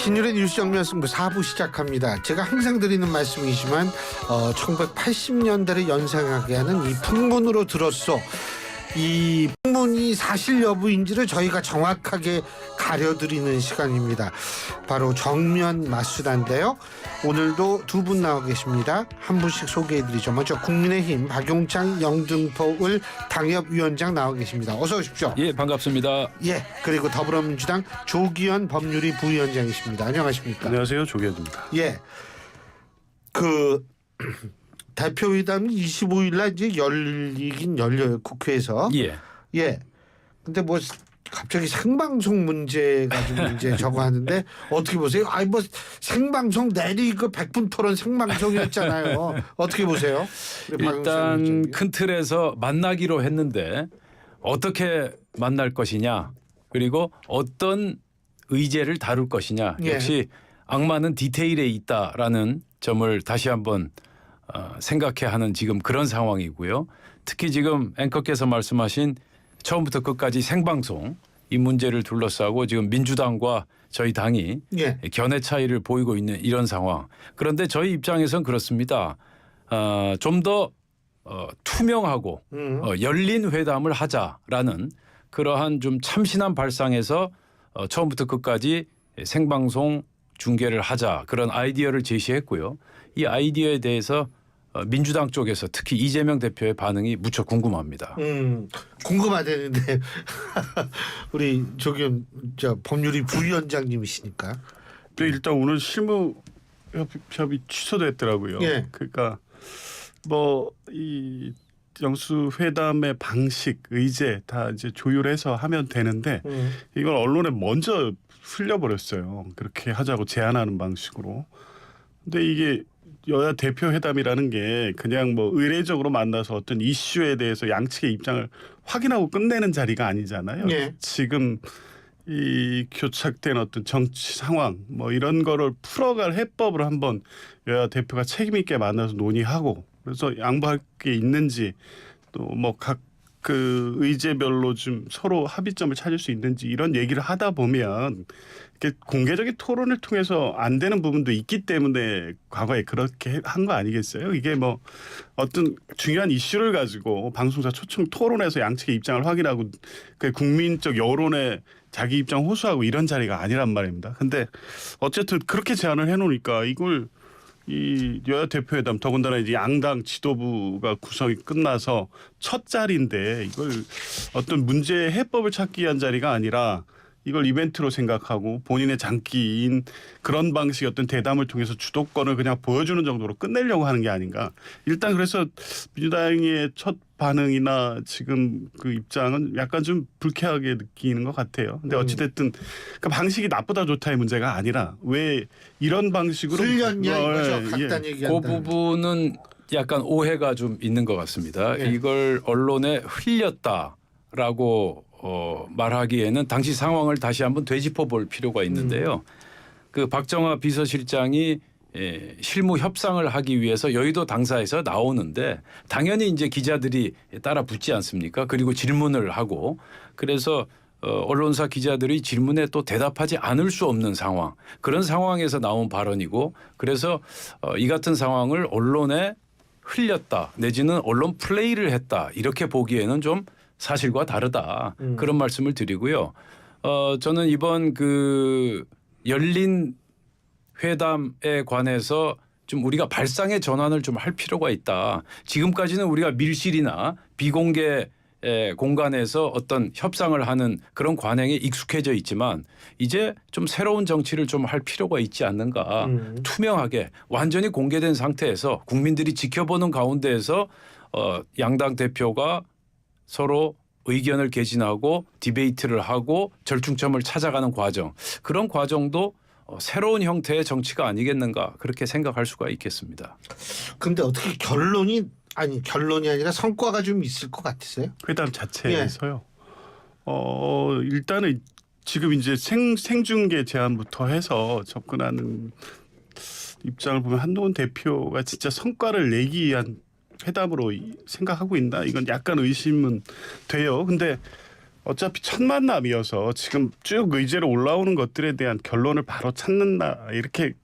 신율의 뉴스 정면 승부 4부 시작합니다. 제가 항상 드리는 말씀이지만 1980년대를 연상하게 하는 이 풍문으로 들었소. 이 풍문이 사실 여부인지를 저희가 정확하게 가려드리는 시간입니다. 바로 정면 맞수다인데요. 오늘도 두 분 나와 계십니다. 한 분씩 소개해드리죠. 먼저 국민의힘 박용창 영등포을 당협위원장 나와 계십니다. 어서 오십시오. 예, 반갑습니다. 예, 그리고 더불어민주당 조기현 법률위 부위원장이십니다. 안녕하십니까? 안녕하세요, 조기현입니다. 예, 대표회담이 25일 날 이제 열리긴 열려요, 국회에서. 예. 예. 근데 뭐 갑자기 생방송 문제가 좀 이제 저거 하는데 어떻게 보세요? 아니 뭐 생방송 내리 그 100분 토론 생방송이었잖아요. 어떻게 보세요? 일단 큰 틀에서 만나기로 했는데 어떻게 만날 것이냐, 그리고 어떤 의제를 다룰 것이냐, 예. 역시 악마는 디테일에 있다라는 점을 다시 한번 생각해야 하는 지금 그런 상황이고요. 특히 지금 앵커께서 말씀하신 처음부터 끝까지 생방송 이 문제를 둘러싸고 지금 민주당과 저희 당이 예. 견해 차이를 보이고 있는 이런 상황. 그런데 저희 입장에선 그렇습니다. 좀 더 투명하고 열린 회담을 하자라는 그러한 좀 참신한 발상에서 처음부터 끝까지 생방송 중계를 하자, 그런 아이디어를 제시했고요. 이 아이디어에 대해서 민주당 쪽에서 특히 이재명 대표의 반응이 무척 궁금합니다. 궁금하다는데 우리 조기현 법률위 부위원장님이시니까. 근데 일단 오늘 실무협이 취소됐더라고요. 예. 그러니까 뭐 이 영수회담의 방식, 의제 다 이제 조율해서 하면 되는데 이걸 언론에 먼저 흘려버렸어요. 그렇게 하자고 제안하는 방식으로. 근데 이게 여야 대표 회담이라는 게 그냥 뭐 의례적으로 만나서 어떤 이슈에 대해서 양측의 입장을 확인하고 끝내는 자리가 아니잖아요. 예. 지금 이 교착된 어떤 정치 상황 뭐 이런 거를 풀어갈 해법을 한번 여야 대표가 책임 있게 만나서 논의하고, 그래서 양보할 게 있는지 또 뭐 각 그 의제별로 좀 서로 합의점을 찾을 수 있는지 이런 얘기를 하다 보면 공개적인 토론을 통해서 안 되는 부분도 있기 때문에 과거에 그렇게 한 거 아니겠어요? 이게 뭐 어떤 중요한 이슈를 가지고 방송사 초청 토론해서 양측의 입장을 확인하고 그 국민적 여론에 자기 입장 호소하고 이런 자리가 아니란 말입니다. 근데 어쨌든 그렇게 제안을 해놓으니까 이걸 이 여야 대표회담, 더군다나 이제 양당 지도부가 구성이 끝나서 첫 자리인데 이걸 어떤 문제의 해법을 찾기 위한 자리가 아니라 이걸 이벤트로 생각하고 본인의 장기인 그런 방식의 어떤 대담을 통해서 주도권을 그냥 보여주는 정도로 끝내려고 하는 게 아닌가. 일단 그래서 민주당의 첫 반응이나 지금 그 입장은 약간 좀 불쾌하게 느끼는 것 같아요. 근데 어찌됐든 그 방식이 나쁘다 좋다의 문제가 아니라 왜 이런 방식으로 흘렸냐 이거죠. 간단히 그 얘기한다. 부분은 약간 오해가 좀 있는 것 같습니다. 예. 이걸 언론에 흘렸다라고 말하기에는 당시 상황을 다시 한번 되짚어 볼 필요가 있는데요. 그 박정화 비서실장이 실무 협상을 하기 위해서 여의도 당사에서 나오는데 당연히 이제 기자들이 따라 붙지 않습니까? 그리고 질문을 하고, 그래서 언론사 기자들이 질문에 또 대답하지 않을 수 없는 상황, 그런 상황에서 나온 발언이고, 그래서 이 같은 상황을 언론에 흘렸다 내지는 언론 플레이를 했다 이렇게 보기에는 좀 사실과 다르다, 그런 말씀을 드리고요. 저는 이번 그 열린 회담에 관해서 좀 우리가 발상의 전환을 좀 할 필요가 있다. 지금까지는 우리가 밀실이나 비공개 공간에서 어떤 협상을 하는 그런 관행에 익숙해져 있지만 이제 좀 새로운 정치를 좀 할 필요가 있지 않는가. 투명하게 완전히 공개된 상태에서 국민들이 지켜보는 가운데에서 양당 대표가 서로 의견을 개진하고 디베이트를 하고 절충점을 찾아가는 과정, 그런 과정도 새로운 형태의 정치가 아니겠는가, 그렇게 생각할 수가 있겠습니다. 근데 어떻게 결론이 아니라 성과가 좀 있을 것 같으세요? 회담 자체에서요. 일단은 지금 이제 생중계 제안부터 해서 접근하는 입장을 보면 한동훈 대표가 진짜 성과를 내기 위한 회담으로 생각하고 있나, 이건 약간 의심은 돼요. 근데 어차피 첫 만남이어서 지금 쭉 의제로 올라오는 것들에 대한 결론을 바로 찾는다 이렇게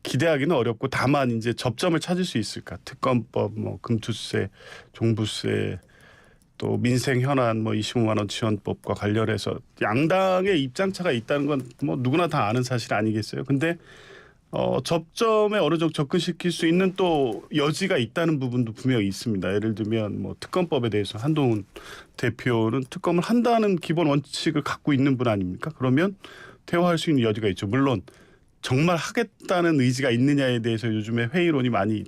기대하기는 어렵고 다만 이제 접점을 찾을 수 있을까? 특검법, 뭐 금투세, 종부세, 또 민생 현안, 뭐 25만 원 지원법과 관련해서 양당의 입장차가 있다는 건 뭐 누구나 다 아는 사실 아니겠어요? 근데 접점에 어느 정도 접근시킬 수 있는 또 여지가 있다는 부분도 분명히 있습니다. 예를 들면 뭐 특검법에 대해서 한동훈 대표는 특검을 한다는 기본 원칙을 갖고 있는 분 아닙니까? 그러면 대화할 수 있는 여지가 있죠. 물론 정말 하겠다는 의지가 있느냐에 대해서 요즘에 회의론이 많이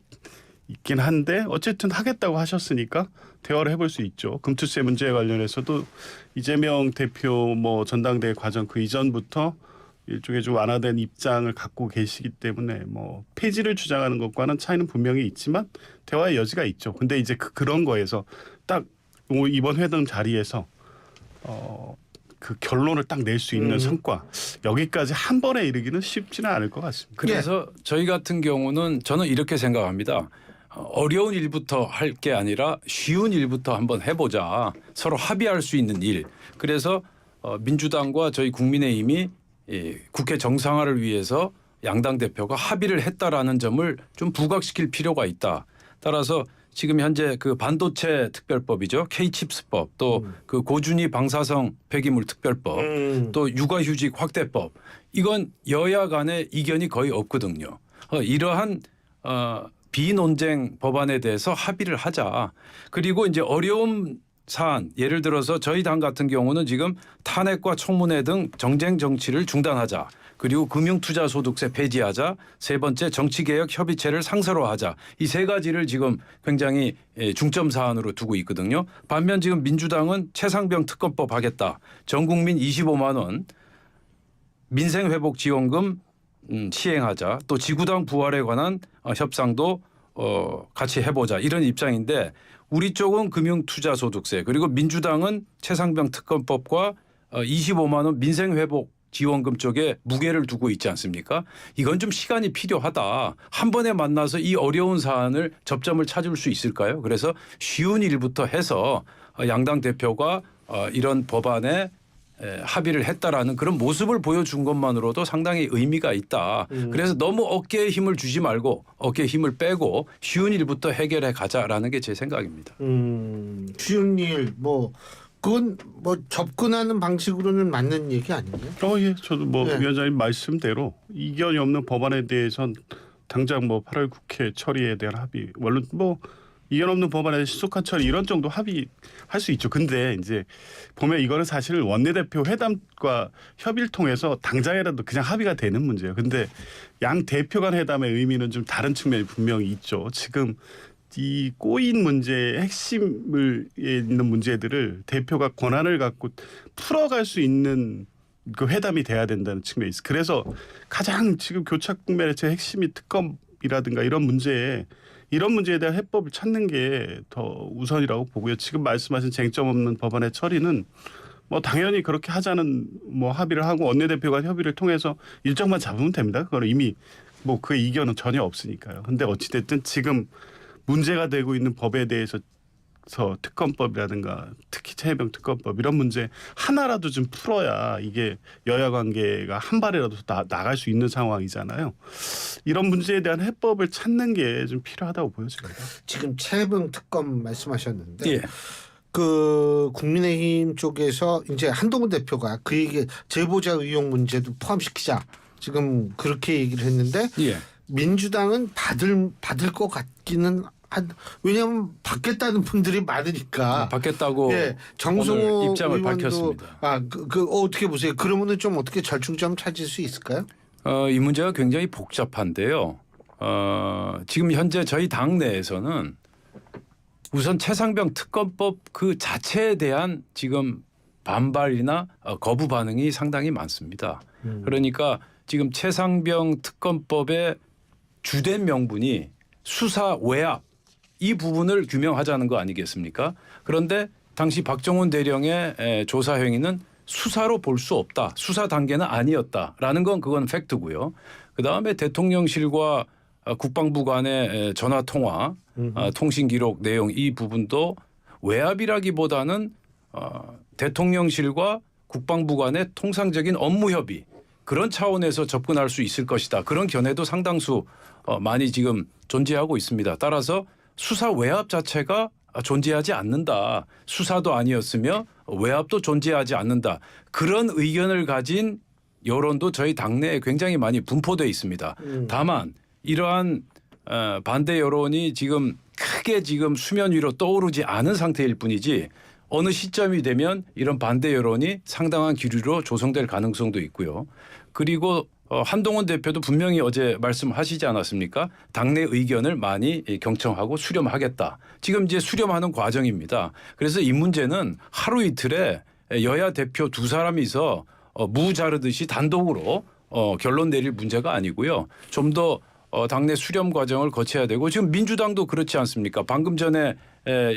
있긴 한데 어쨌든 하겠다고 하셨으니까 대화를 해볼 수 있죠. 금투세 문제에 관련해서도 이재명 대표 뭐 전당대회 과정 그 이전부터 일종의 좀 완화된 입장을 갖고 계시기 때문에 뭐 폐지를 주장하는 것과는 차이는 분명히 있지만 대화의 여지가 있죠. 근데 이제 그런 거에서 딱 이번 회담 자리에서 그 결론을 딱 낼 수 있는 성과 여기까지 한 번에 이르기는 쉽지는 않을 것 같습니다. 그래서 저희 같은 경우는 저는 이렇게 생각합니다. 어려운 일부터 할 게 아니라 쉬운 일부터 한번 해보자. 서로 합의할 수 있는 일. 그래서 민주당과 저희 국민의힘이 국회 정상화를 위해서 양당 대표가 합의를 했다라는 점을 좀 부각시킬 필요가 있다. 따라서 지금 현재 그 반도체 특별법이죠. K칩스법 또 그 고준위 방사성 폐기물 특별법 또 육아휴직 확대법 이건 여야 간의 이견이 거의 없거든요. 이러한 비논쟁 법안에 대해서 합의를 하자. 그리고 이제 어려운 사안 예를 들어서 저희 당 같은 경우는 지금 탄핵과 청문회 등 정쟁 정치를 중단하자. 그리고 금융투자소득세 폐지하자. 세 번째 정치개혁 협의체를 상설화하자. 이 세 가지를 지금 굉장히 중점 사안으로 두고 있거든요. 반면 지금 민주당은 최상병 특검법 하겠다. 전국민 25만 원 민생회복지원금 시행하자. 또 지구당 부활에 관한 협상도 같이 해보자. 이런 입장인데 우리 쪽은 금융투자소득세 그리고 민주당은 최상병 특검법과 25만 원 민생회복 지원금 쪽에 무게를 두고 있지 않습니까? 이건 좀 시간이 필요하다. 한 번에 만나서 이 어려운 사안을 접점을 찾을 수 있을까요? 그래서 쉬운 일부터 해서 양당 대표가 이런 법안에 합의를 했다라는 그런 모습을 보여준 것만으로도 상당히 의미가 있다. 그래서 너무 어깨에 힘을 주지 말고 어깨에 힘을 빼고 쉬운 일부터 해결해 가자라는 게 제 생각입니다. 쉬운 일 뭐 그건 뭐 접근하는 방식으로는 맞는 얘기 아닌가요? 예, 저도 뭐 위원장님 말씀대로 이견이 없는 법안에 대해선 당장 뭐 8월 국회 처리에 대한 합의, 원래 뭐 이견 없는 법안에 신속한 처리 이런 정도 합의할 수 있죠. 근데 이제 보면 이거는 사실 원내대표 회담과 협의를 통해서 당장이라도 그냥 합의가 되는 문제예요. 근데 양 대표 간 회담의 의미는 좀 다른 측면이 분명히 있죠. 지금 이 꼬인 문제의 핵심에 있는 문제들을 대표가 권한을 갖고 풀어갈 수 있는 그 회담이 돼야 된다는 측면이 있어요. 그래서 가장 지금 교착 국면의 제 핵심이 특검이라든가 이런 문제에 대한 해법을 찾는 게 더 우선이라고 보고요. 지금 말씀하신 쟁점 없는 법안의 처리는 뭐 당연히 그렇게 하자는 뭐 합의를 하고 원내대표 간 협의를 통해서 일정만 잡으면 됩니다. 그건 이미 뭐 그 이견은 전혀 없으니까요. 근데 어찌됐든 지금 문제가 되고 있는 법에 대해서 특검법이라든가 특히 최혜병 특검법 이런 문제 하나라도 좀 풀어야 이게 여야 관계가 한 발이라도 나갈 수 있는 상황이잖아요. 이런 문제에 대한 해법을 찾는 게 좀 필요하다고 보여집니다. 지금 최혜병 특검 말씀하셨는데 예. 그 국민의힘 쪽에서 이제 한동훈 대표가 그 얘기 제보자 의혹 문제도 포함시키자 지금 그렇게 얘기를 했는데 예. 민주당은 받을 것 같기는 왜냐하면 받겠다는 분들이 많으니까. 받겠다고 정성호 오늘 입장을 의원도 밝혔습니다. 어떻게 보세요? 그러면은 좀 어떻게 절충점 찾을 수 있을까요? 이 문제가 굉장히 복잡한데요. 지금 현재 저희 당 내에서는 우선 최상병 특검법 그 자체에 대한 지금 반발이나 거부 반응이 상당히 많습니다. 그러니까 지금 최상병 특검법의 주된 명분이 수사 외압 이 부분을 규명하자는 거 아니겠습니까? 그런데 당시 박정훈 대령의 조사 행위는 수사로 볼 수 없다. 수사 단계는 아니었다라는 건 그건 팩트고요. 그다음에 대통령실과 국방부 간의 전화 통화, 통신 기록 내용 이 부분도 외압이라기보다는 대통령실과 국방부 간의 통상적인 업무 협의 그런 차원에서 접근할 수 있을 것이다. 그런 견해도 상당수 많이 지금 존재하고 있습니다. 따라서 수사 외압 자체가 존재하지 않는다. 수사도 아니었으며 외압도 존재하지 않는다. 그런 의견을 가진 여론도 저희 당내에 굉장히 많이 분포돼 있습니다. 다만 이러한 반대 여론이 지금 크게 지금 수면 위로 떠오르지 않은 상태일 뿐이지 어느 시점이 되면 이런 반대 여론이 상당한 기류로 조성될 가능성도 있고요. 그리고 한동훈 대표도 분명히 어제 말씀하시지 않았습니까? 당내 의견을 많이 경청하고 수렴하겠다. 지금 이제 수렴하는 과정입니다. 그래서 이 문제는 하루 이틀에 여야 대표 두 사람이서 무 자르듯이 단독으로 결론 내릴 문제가 아니고요. 좀 더 당내 수렴 과정을 거쳐야 되고 지금 민주당도 그렇지 않습니까? 방금 전에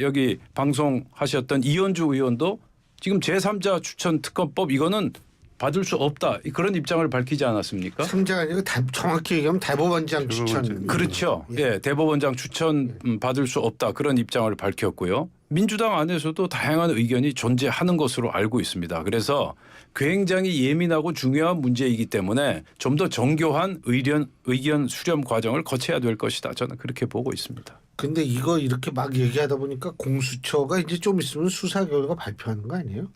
여기 방송하셨던 이현주 의원도 지금 제3자 추천 특검법 이거는 받을 수 없다. 그런 입장을 밝히지 않았습니까? 3자가 아니고 정확히 얘기하면 대법원장 추천. 그렇죠. 예, 대법원장 추천 받을 수 없다. 그런 입장을 밝혔고요. 민주당 안에서도 다양한 의견이 존재하는 것으로 알고 있습니다. 그래서 굉장히 예민하고 중요한 문제이기 때문에 좀 더 정교한 의견 수렴 과정을 거쳐야 될 것이다. 저는 그렇게 보고 있습니다. 근데 이거 이렇게 막 얘기하다 보니까 공수처가 이제 좀 있으면 수사 결과 발표하는 거 아니에요?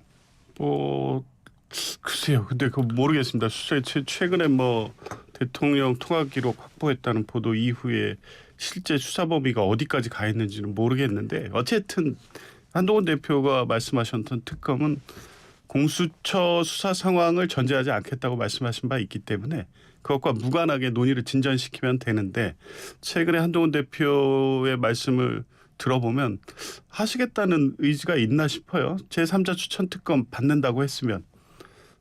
글쎄요. 근데 그거 모르겠습니다. 최근에 뭐 대통령 통화 기록 확보했다는 보도 이후에 실제 수사 범위가 어디까지 가 있는지는 모르겠는데 어쨌든 한동훈 대표가 말씀하셨던 특검은 공수처 수사 상황을 전제하지 않겠다고 말씀하신 바 있기 때문에 그것과 무관하게 논의를 진전시키면 되는데 최근에 한동훈 대표의 말씀을 들어보면 하시겠다는 의지가 있나 싶어요. 제3자 추천 특검 받는다고 했으면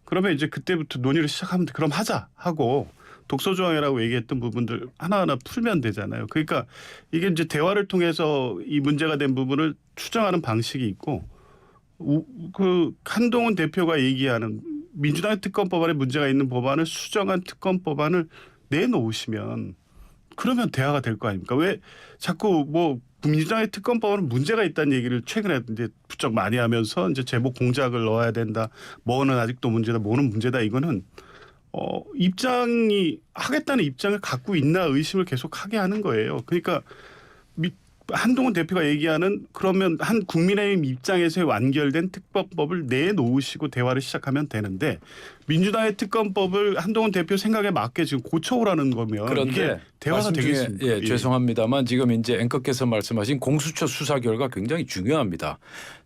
그러면 이제 그때부터 논의를 시작하면 그럼 하자 하고 독소조항이라고 얘기했던 부분들 하나하나 풀면 되잖아요. 그러니까 이게 이제 대화를 통해서 이 문제가 된 부분을 추정하는 방식이 있고 그 한동훈 대표가 얘기하는 민주당의 특검법안에 문제가 있는 법안을 수정한 특검법안을 내놓으시면 그러면 대화가 될 거 아닙니까? 왜 자꾸 뭐 민주당의 특검법안은 문제가 있다는 얘기를 최근에 이제 부쩍 많이 하면서 이제 제목 공작을 넣어야 된다. 뭐는 아직도 문제다. 뭐는 문제다. 이거는 입장이 하겠다는 입장을 갖고 있나 의심을 계속 하게 하는 거예요. 그러니까 한동훈 대표가 얘기하는 그러면 한 국민의힘 입장에서 완결된 특검법을 내놓으시고 대화를 시작하면 되는데 민주당의 특검법을 한동훈 대표 생각에 맞게 지금 고쳐오라는 거면 그런데 이게 대화가 말씀 중에 되겠습니까? 예, 죄송합니다만 지금 이제 앵커께서 말씀하신 공수처 수사 결과 굉장히 중요합니다.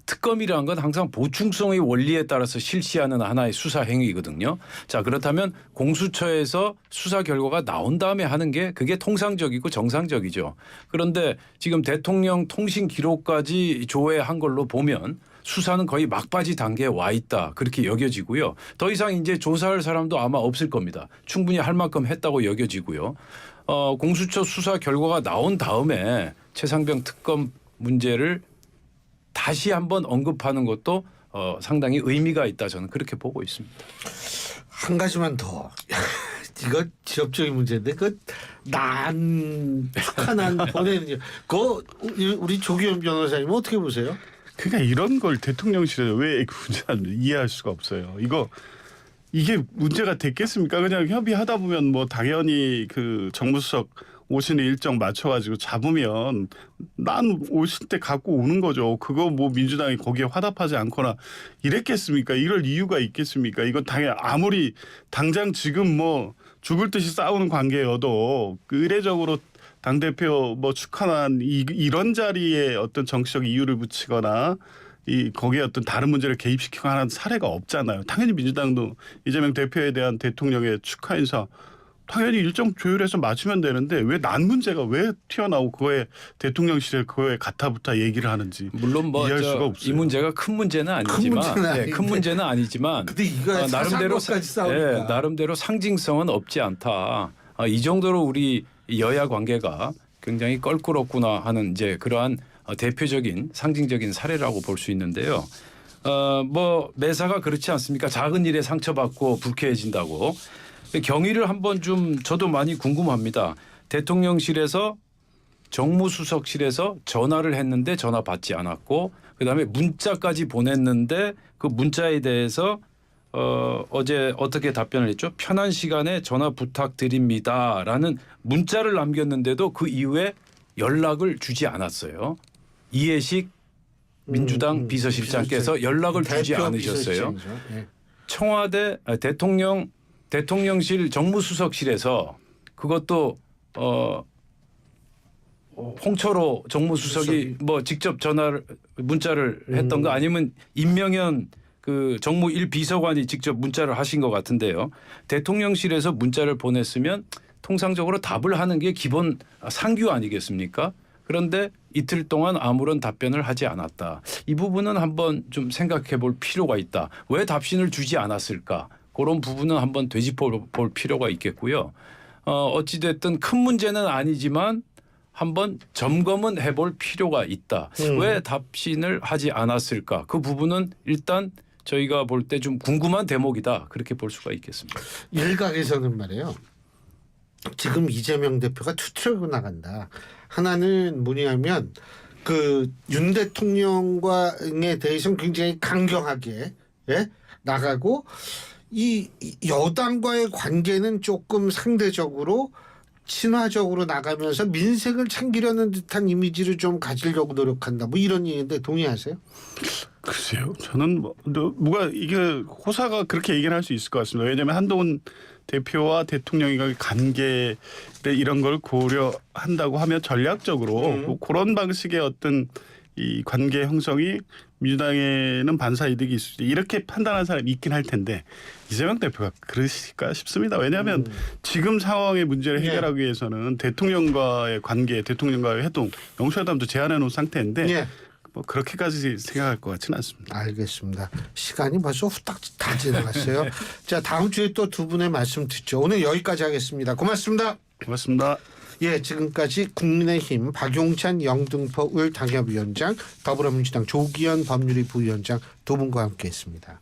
특검이라는 건 항상 보충성의 원리에 따라서 실시하는 하나의 수사 행위거든요. 자, 그렇다면 공수처에서 수사 결과가 나온 다음에 하는 게 그게 통상적이고 정상적이죠. 그런데 지금 대통령 통신 기록까지 조회한 걸로 보면 수사는 거의 막바지 단계에 와 있다. 그렇게 여겨지고요. 더 이상 이제 조사할 사람도 아마 없을 겁니다. 충분히 할 만큼 했다고 여겨지고요. 공수처 수사 결과가 나온 다음에 최상병 특검 문제를 다시 한번 언급하는 것도 상당히 의미가 있다. 저는 그렇게 보고 있습니다. 한 가지만 더. 이거 지역적인 문제인데 축하난 보내는 거 우리 조기현 변호사님 어떻게 보세요? 그러니까 이런 걸 대통령실에서 왜 문제를 이해할 수가 없어요. 이게 문제가 됐겠습니까? 그냥 협의하다 보면 뭐 당연히 그 정무수석 오시는 일정 맞춰가지고 잡으면 난 오실 때 갖고 오는 거죠. 그거 뭐 민주당이 거기에 화답하지 않거나 이랬겠습니까? 이럴 이유가 있겠습니까? 이건 당연히 아무리 당장 지금 뭐 죽을 듯이 싸우는 관계여도 의례적으로 당대표 뭐 축하난 이런 자리에 어떤 정치적 이유를 붙이거나 거기에 어떤 다른 문제를 개입시키거나 하는 사례가 없잖아요. 당연히 민주당도 이재명 대표에 대한 대통령의 축하 인사 당연히 일정 조율해서 맞추면 되는데 왜 난 문제가 왜 튀어나오고 그거에 대통령실에 그거에 가타부타 얘기를 하는지 물론 뭐 이해할 수가 없어요. 이 문제가 큰 문제는 아니지만 큰 문제는 아니지만 근데 이거 나름대로 싸우니까. 나름대로 상징성은 없지 않다. 이 정도로 우리 여야 관계가 굉장히 껄끄럽구나 하는 이제 그러한 대표적인 상징적인 사례라고 볼 수 있는데요. 뭐 매사가 그렇지 않습니까? 작은 일에 상처받고 불쾌해진다고. 경위를 한번 좀 저도 많이 궁금합니다. 대통령실에서 정무수석실에서 전화를 했는데 전화 받지 않았고 그다음에 문자까지 보냈는데 그 문자에 대해서 어제 어떻게 답변을 했죠? 편한 시간에 전화 부탁드립니다라는 문자를 남겼는데도 그 이후에 연락을 주지 않았어요. 이해식 민주당 비서실장께서 연락을 주지 대표 않으셨어요. 비서실장이죠. 예. 청와대 대통령실 정무수석실에서 그것도 홍철호 정무수석이 뭐 직접 문자를 했던가 아니면 임명현 그 정무 1비서관이 직접 문자를 하신 것 같은데요. 대통령실에서 문자를 보냈으면 통상적으로 답을 하는 게 기본 상규 아니겠습니까? 그런데 이틀 동안 아무런 답변을 하지 않았다. 이 부분은 한번 좀 생각해 볼 필요가 있다. 왜 답신을 주지 않았을까? 그런 부분은 한번 되짚어 볼 필요가 있겠고요. 어찌됐든 큰 문제는 아니지만 한번 점검은 해볼 필요가 있다. 왜 답신을 하지 않았을까? 그 부분은 일단 저희가 볼 때 좀 궁금한 대목이다. 그렇게 볼 수가 있겠습니다. 일각에서는 말이에요. 지금 이재명 대표가 투트랙으로 나간다. 하나는 뭐냐면 그 윤 대통령과에 대해서는 굉장히 강경하게 나가고 이 여당과의 관계는 조금 상대적으로 친화적으로 나가면서 민생을 챙기려는 듯한 이미지를 좀 가지려고 노력한다. 뭐 이런 얘기인데 동의하세요? 글쎄요. 저는 뭐가 이게 호사가 그렇게 얘기를 할 수 있을 것 같습니다. 왜냐하면 한동훈 대표와 대통령의 관계를 이런 걸 고려한다고 하면 전략적으로 뭐 그런 방식의 어떤 이 관계 형성이 민주당에는 반사 이득이 있을 수 이렇게 판단하는 사람이 있긴 할 텐데 이재명 대표가 그러실까 싶습니다. 왜냐하면 지금 상황의 문제를 해결하기 위해서는 대통령과의 관계, 대통령과의 회동, 영수회담도 제안해 놓은 상태인데 뭐 그렇게까지 생각할 것 같지는 않습니다. 알겠습니다. 시간이 벌써 후딱 다 지나갔어요. 자, 다음 주에 또 두 분의 말씀 듣죠. 오늘 여기까지 하겠습니다. 고맙습니다. 고맙습니다. 예, 지금까지 국민의힘 박용찬 영등포 을 당협위원장, 더불어민주당 조기현 법률위 부위원장 두 분과 함께했습니다.